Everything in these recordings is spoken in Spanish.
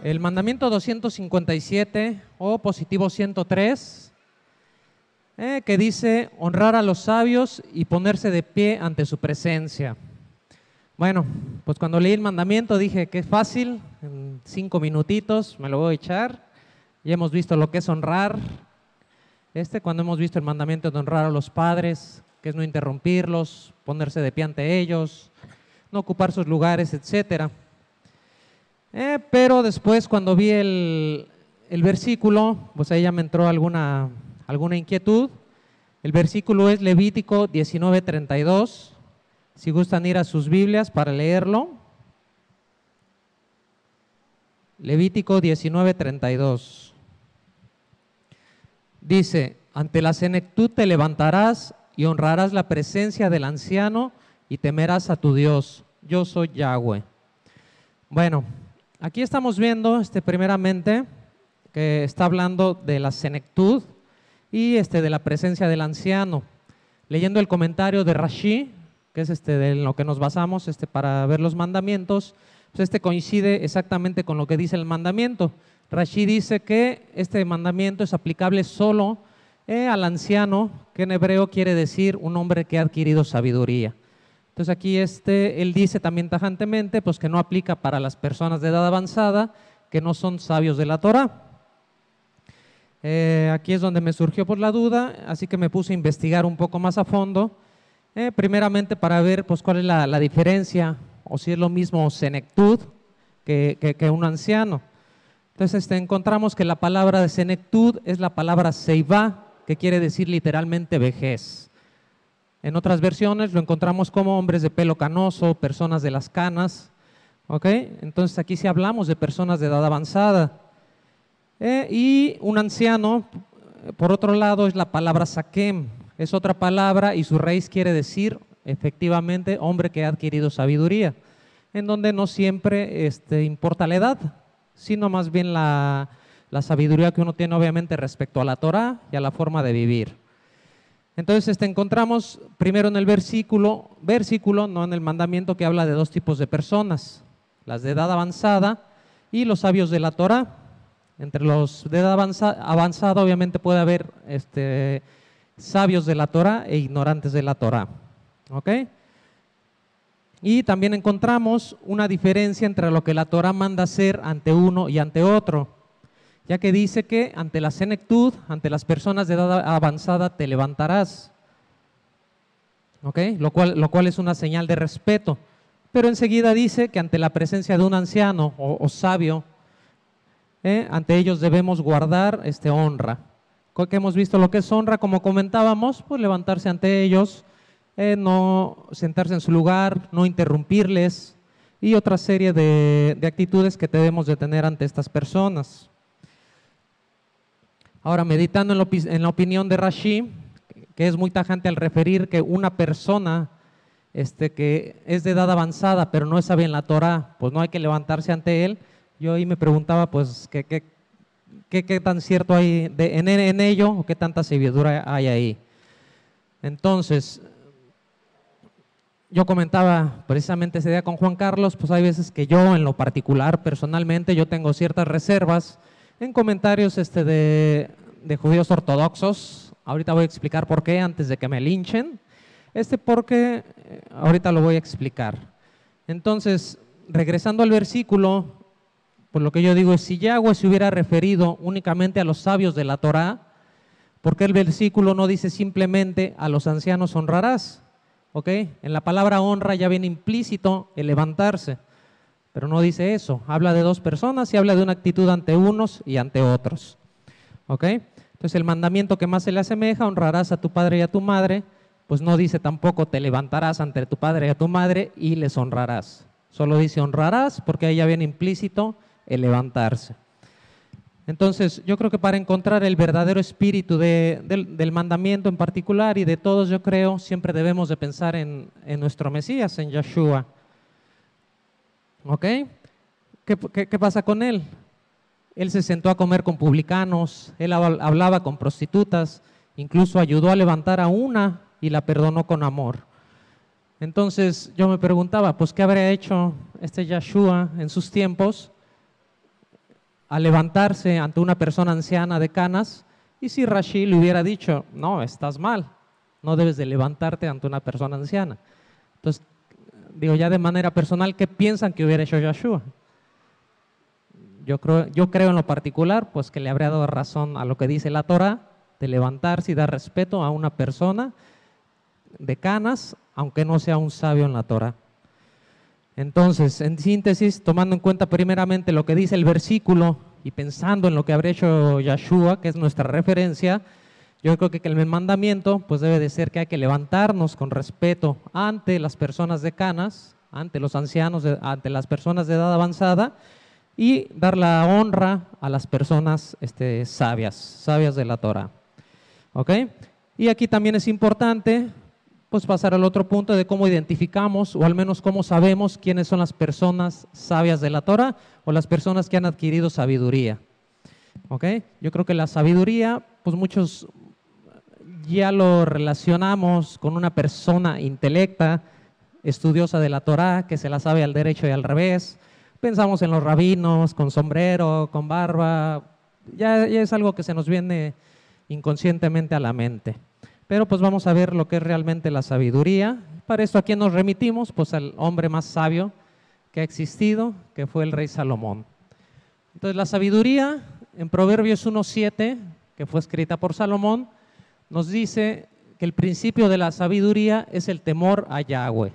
El mandamiento 257 o positivo 103, que dice honrar a los sabios y ponerse de pie ante su presencia. Bueno, pues cuando leí el mandamiento dije que es fácil, en 5 minutitos me lo voy a echar. Ya hemos visto lo que es honrar. Cuando hemos visto el mandamiento de honrar a los padres, que es no interrumpirlos, ponerse de pie ante ellos, no ocupar sus lugares, etcétera. Pero después cuando vi el versículo, pues ahí ya me entró alguna inquietud. El versículo es Levítico 19:32. Si gustan ir a sus Biblias para leerlo. Levítico 19:32. Dice: ante la senectud te levantarás y honrarás la presencia del anciano y temerás a tu Dios. Yo soy Yahweh. Bueno, aquí estamos viendo primeramente que está hablando de la senectud y de la presencia del anciano. Leyendo el comentario de Rashi, que es de lo que nos basamos para ver los mandamientos, pues coincide exactamente con lo que dice el mandamiento. Rashi dice que este mandamiento es aplicable solo al anciano, que en hebreo quiere decir un hombre que ha adquirido sabiduría. Entonces aquí él dice también tajantemente pues que no aplica para las personas de edad avanzada que no son sabios de la Torah. Aquí es donde me surgió pues la duda, así que me puse a investigar un poco más a fondo, primeramente para ver pues cuál es la diferencia, o si es lo mismo senectud que un anciano. Entonces encontramos que la palabra de senectud es la palabra seivá, que quiere decir literalmente vejez. En otras versiones lo encontramos como hombres de pelo canoso, personas de las canas, ¿ok? Entonces aquí sí hablamos de personas de edad avanzada. Y un anciano, por otro lado, es la palabra sakem, es otra palabra y su raíz quiere decir efectivamente hombre que ha adquirido sabiduría, en donde no siempre importa la edad, sino más bien la sabiduría que uno tiene obviamente respecto a la Torah y a la forma de vivir. Entonces encontramos primero en el versículo, no en el mandamiento, que habla de dos tipos de personas: las de edad avanzada y los sabios de la Torah. Entre los de edad avanzada obviamente puede haber sabios de la Torah e ignorantes de la Torah, ¿ok? Y también encontramos una diferencia entre lo que la Torah manda hacer ante uno y ante otro, ya que dice que ante la senectud, ante las personas de edad avanzada te levantarás, ¿ok? Lo cual es una señal de respeto, pero enseguida dice que ante la presencia de un anciano o sabio, ante ellos debemos guardar honra. Que hemos visto lo que es honra, como comentábamos, pues levantarse ante ellos, no sentarse en su lugar, no interrumpirles y otra serie de actitudes que debemos de tener ante estas personas. Ahora, meditando en la opinión de Rashi, que es muy tajante al referir que una persona que es de edad avanzada pero no es sabia en la Torah, pues no hay que levantarse ante él. Yo ahí me preguntaba pues qué tan cierto hay en ello, o qué tanta sabiduría hay ahí. Entonces, yo comentaba precisamente ese día con Juan Carlos, pues hay veces que yo en lo particular, personalmente, yo tengo ciertas reservas en comentarios de judíos ortodoxos. Ahorita voy a explicar por qué antes de que me linchen. Porque ahorita lo voy a explicar. Entonces, regresando al versículo, pues lo que yo digo es, si Yahweh se hubiera referido únicamente a los sabios de la Torah, ¿por qué el versículo no dice simplemente a los ancianos honrarás? ¿Ok? En la palabra honra ya viene implícito el levantarse, pero no dice eso. Habla de dos personas y habla de una actitud ante unos y ante otros. ¿Ok? Entonces el mandamiento que más se le asemeja, honrarás a tu padre y a tu madre, pues no dice tampoco te levantarás ante tu padre y a tu madre y les honrarás. Solo dice honrarás, porque ahí ya viene implícito el levantarse. Entonces yo creo que para encontrar el verdadero espíritu del mandamiento en particular y de todos, yo creo, siempre debemos de pensar en nuestro Mesías, en Yeshua. ¿Ok? ¿Qué pasa con él? Él se sentó a comer con publicanos, él hablaba con prostitutas, incluso ayudó a levantar a una y la perdonó con amor. Entonces yo me preguntaba, pues ¿qué habría hecho Yeshua en sus tiempos? a levantarse ante una persona anciana de canas, y si Rashi le hubiera dicho, no, estás mal, no debes de levantarte ante una persona anciana. Entonces, digo, ya de manera personal, ¿qué piensan que hubiera hecho Yeshua? Yo creo en lo particular, pues que le habría dado razón a lo que dice la Torah, de levantarse y dar respeto a una persona de canas, aunque no sea un sabio en la Torah. Entonces, en síntesis, tomando en cuenta primeramente lo que dice el versículo y pensando en lo que habría hecho Yeshua, que es nuestra referencia, yo creo que el mandamiento pues debe de ser que hay que levantarnos con respeto ante las personas de canas, ante los ancianos, ante las personas de edad avanzada, y dar la honra a las personas sabias de la Torah. ¿Ok? Y aquí también es importante pues pasar al otro punto de cómo identificamos, o al menos cómo sabemos quiénes son las personas sabias de la Torah o las personas que han adquirido sabiduría. ¿Ok? Yo creo que la sabiduría, pues muchos ya lo relacionamos con una persona intelecta, estudiosa de la Torah, que se la sabe al derecho y al revés. Pensamos en los rabinos, con sombrero, con barba, ya es algo que se nos viene inconscientemente a la mente. Pero pues vamos a ver lo que es realmente la sabiduría. Para esto, ¿a quién nos remitimos? Pues al hombre más sabio que ha existido, que fue el rey Salomón. Entonces la sabiduría, en Proverbios 1:7, que fue escrita por Salomón, nos dice que el principio de la sabiduría es el temor a Yahweh.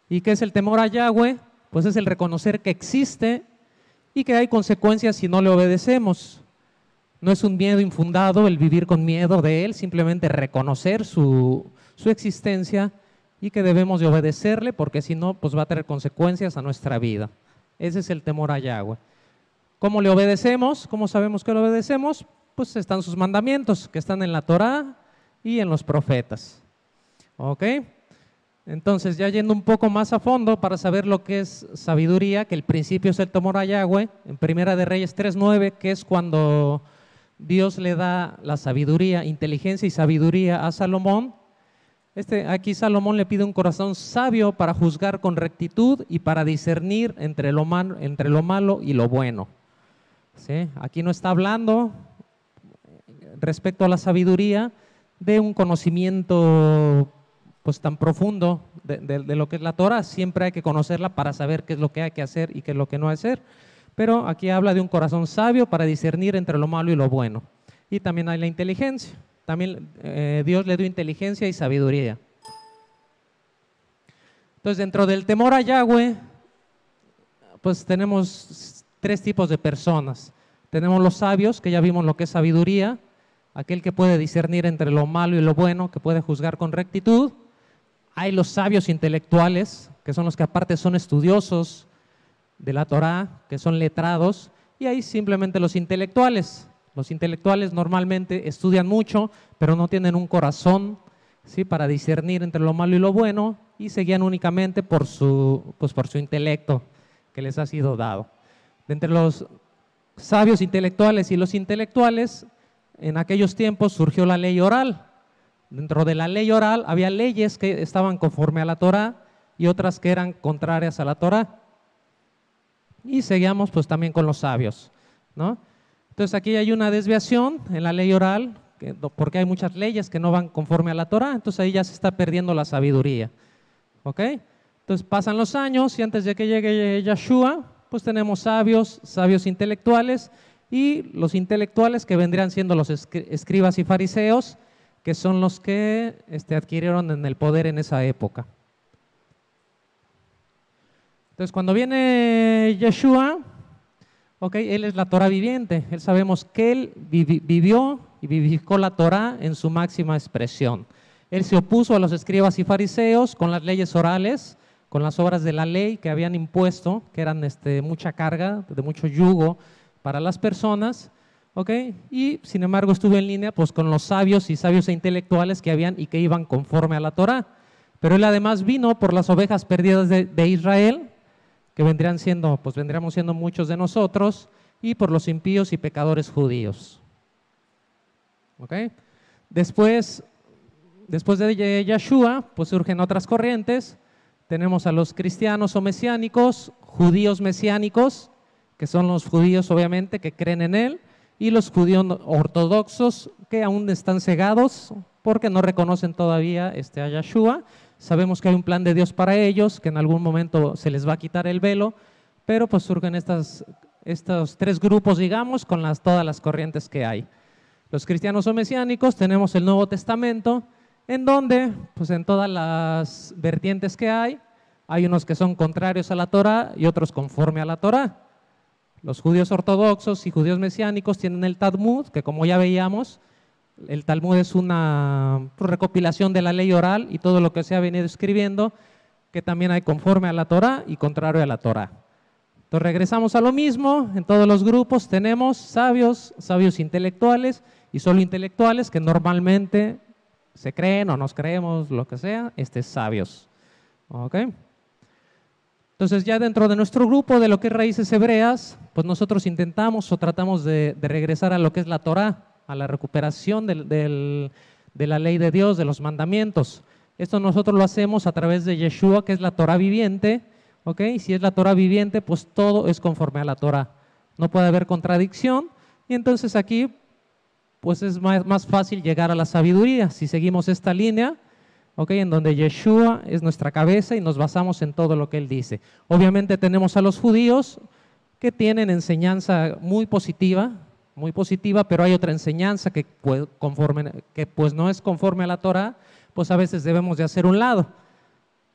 ¿Y qué es el temor a Yahweh? Pues es el reconocer que existe y que hay consecuencias si no le obedecemos. No es un miedo infundado el vivir con miedo de Él, simplemente reconocer su existencia y que debemos de obedecerle, porque si no, pues va a tener consecuencias a nuestra vida. Ese es el temor a Yahweh. ¿Cómo le obedecemos? ¿Cómo sabemos que le obedecemos? Pues están sus mandamientos, que están en la Torah y en los profetas. ¿Ok? Entonces, ya yendo un poco más a fondo para saber lo que es sabiduría, que el principio es el temor a Yahweh, en Primera de Reyes 3:9, que es cuando Dios le da la sabiduría, inteligencia y sabiduría a Salomón. Aquí Salomón le pide un corazón sabio para juzgar con rectitud y para discernir entre lo malo y lo bueno. ¿Sí? Aquí no está hablando respecto a la sabiduría de un conocimiento pues tan profundo de lo que es la Torah. Siempre hay que conocerla para saber qué es lo que hay que hacer y qué es lo que no hacer. Pero aquí habla de un corazón sabio para discernir entre lo malo y lo bueno. Y también hay la inteligencia. También Dios le dio inteligencia y sabiduría. Entonces, dentro del temor a Yahweh, pues tenemos tres tipos de personas. Tenemos los sabios, que ya vimos lo que es sabiduría, aquel que puede discernir entre lo malo y lo bueno, que puede juzgar con rectitud. Hay los sabios intelectuales, que son los que aparte son estudiosos de la Torah, que son letrados, y hay simplemente los intelectuales. Los intelectuales normalmente estudian mucho, pero no tienen un corazón, ¿sí?, para discernir entre lo malo y lo bueno, y se guían únicamente por su intelecto que les ha sido dado. De entre los sabios intelectuales y los intelectuales, en aquellos tiempos surgió la ley oral. Dentro de la ley oral había leyes que estaban conforme a la Torah y otras que eran contrarias a la Torah. Y seguíamos pues también con los sabios, ¿no? Entonces aquí hay una desviación en la ley oral, porque hay muchas leyes que no van conforme a la Torah, entonces ahí ya se está perdiendo la sabiduría. ¿Ok? Entonces pasan los años y antes de que llegue Yeshua, pues tenemos sabios intelectuales, y los intelectuales que vendrían siendo los escribas y fariseos, que son los que adquirieron en el poder en esa época. Entonces, cuando viene Yeshua, Él es la Torah viviente. Él sabemos que Él vivió y vivificó la Torah en su máxima expresión. Él se opuso a los escribas y fariseos con las leyes orales, con las obras de la ley que habían impuesto, que eran mucha carga, de mucho yugo para las personas. Y sin embargo estuvo en línea pues con los sabios e intelectuales que habían y que iban conforme a la Torah. Pero Él además vino por las ovejas perdidas de Israel, que vendríamos siendo muchos de nosotros, y por los impíos y pecadores judíos. Después de Yeshua, pues surgen otras corrientes. Tenemos a los cristianos o mesiánicos, judíos mesiánicos, que son los judíos obviamente que creen en Él, y los judíos ortodoxos que aún están cegados porque no reconocen todavía a Yeshua. Sabemos que hay un plan de Dios para ellos, que en algún momento se les va a quitar el velo, pero pues surgen estos tres grupos, digamos, con todas las corrientes que hay. Los cristianos o mesiánicos tenemos el Nuevo Testamento, en donde, pues en todas las vertientes que hay unos que son contrarios a la Torá y otros conforme a la Torá. Los judíos ortodoxos y judíos mesiánicos tienen el Talmud, que como ya veíamos, el Talmud es una recopilación de la ley oral y todo lo que se ha venido escribiendo, que también hay conforme a la Torá y contrario a la Torá. Entonces regresamos a lo mismo, en todos los grupos tenemos sabios, sabios intelectuales y solo intelectuales que normalmente se creen o nos creemos, lo que sea, sabios. ¿Ok? Entonces ya dentro de nuestro grupo de lo que es raíces hebreas, pues nosotros intentamos o tratamos de regresar a lo que es la Torá, a la recuperación de la ley de Dios, de los mandamientos. Esto nosotros lo hacemos a través de Yeshua, que es la Torá viviente, ¿ok? Si es la Torá viviente, pues todo es conforme a la Torá. No puede haber contradicción, y entonces aquí pues es más fácil llegar a la sabiduría si seguimos esta línea, ¿ok? En donde Yeshua es nuestra cabeza y nos basamos en todo lo que Él dice. Obviamente tenemos a los judíos que tienen enseñanza muy positiva, pero hay otra enseñanza que pues no es conforme a la Torá, pues a veces debemos de hacer un lado.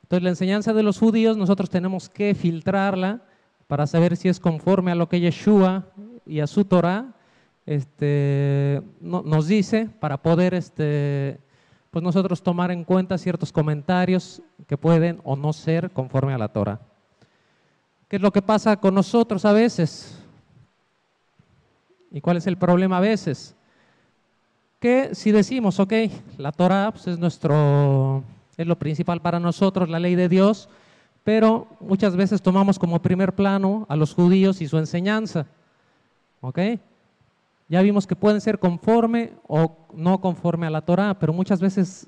Entonces la enseñanza de los judíos nosotros tenemos que filtrarla para saber si es conforme a lo que Yeshua y a su Torá nos dice, para poder pues nosotros tomar en cuenta ciertos comentarios que pueden o no ser conforme a la Torá. ¿Qué es lo que pasa con nosotros a veces? ¿Y cuál es el problema a veces? Que si decimos, ok, la Torá pues es lo principal para nosotros, la ley de Dios, pero muchas veces tomamos como primer plano a los judíos y su enseñanza. ¿Ok? Ya vimos que pueden ser conforme o no conforme a la Torá, pero muchas veces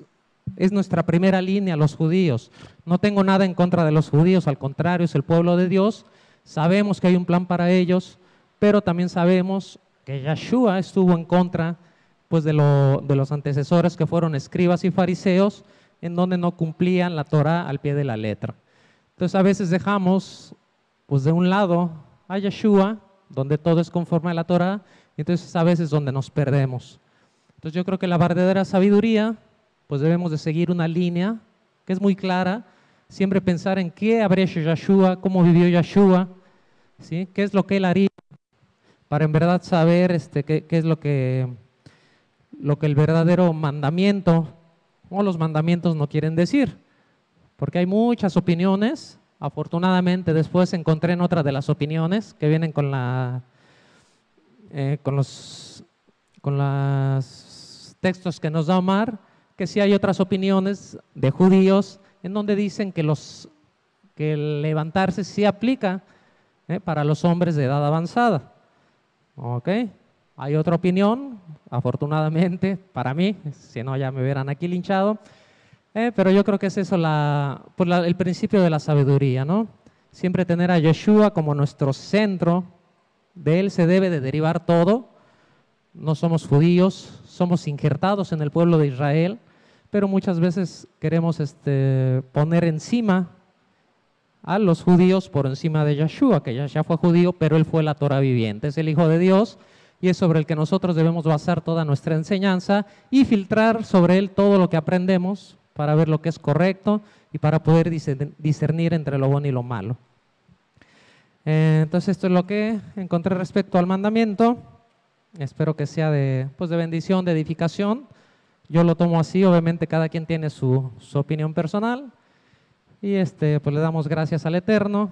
es nuestra primera línea los judíos. No tengo nada en contra de los judíos, al contrario, es el pueblo de Dios. Sabemos que hay un plan para ellos, pero también sabemos que Yeshua estuvo en contra pues, de los antecesores que fueron escribas y fariseos, en donde no cumplían la Torá al pie de la letra. Entonces a veces dejamos pues, de un lado a Yeshua, donde todo es conforme a la Torá, y entonces a veces donde nos perdemos. Entonces yo creo que la verdadera sabiduría, pues debemos de seguir una línea que es muy clara, siempre pensar en qué habría hecho Yeshua, cómo vivió Yeshua, ¿sí? Qué es lo que él haría, para en verdad saber qué es lo que el verdadero mandamiento o los mandamientos no quieren decir. Porque hay muchas opiniones. Afortunadamente después encontré en otra de las opiniones que vienen con los textos que nos da Omar, que sí hay otras opiniones de judíos en donde dicen que el levantarse sí aplica para los hombres de edad avanzada. ¿Ok? Hay otra opinión, afortunadamente para mí, si no ya me hubieran aquí linchado, pero yo creo que es eso el principio de la sabiduría, ¿no? Siempre tener a Yeshua como nuestro centro, de Él se debe de derivar todo. No somos judíos, somos injertados en el pueblo de Israel, pero muchas veces queremos poner encima a los judíos por encima de Yeshua, que ya fue judío, pero Él fue la Torá viviente, es el Hijo de Dios, y es sobre el que nosotros debemos basar toda nuestra enseñanza y filtrar sobre Él todo lo que aprendemos para ver lo que es correcto y para poder discernir entre lo bueno y lo malo. Entonces esto es lo que encontré respecto al mandamiento. Espero que sea de bendición, de edificación. Yo lo tomo así, obviamente cada quien tiene su opinión personal. Y pues le damos gracias al Eterno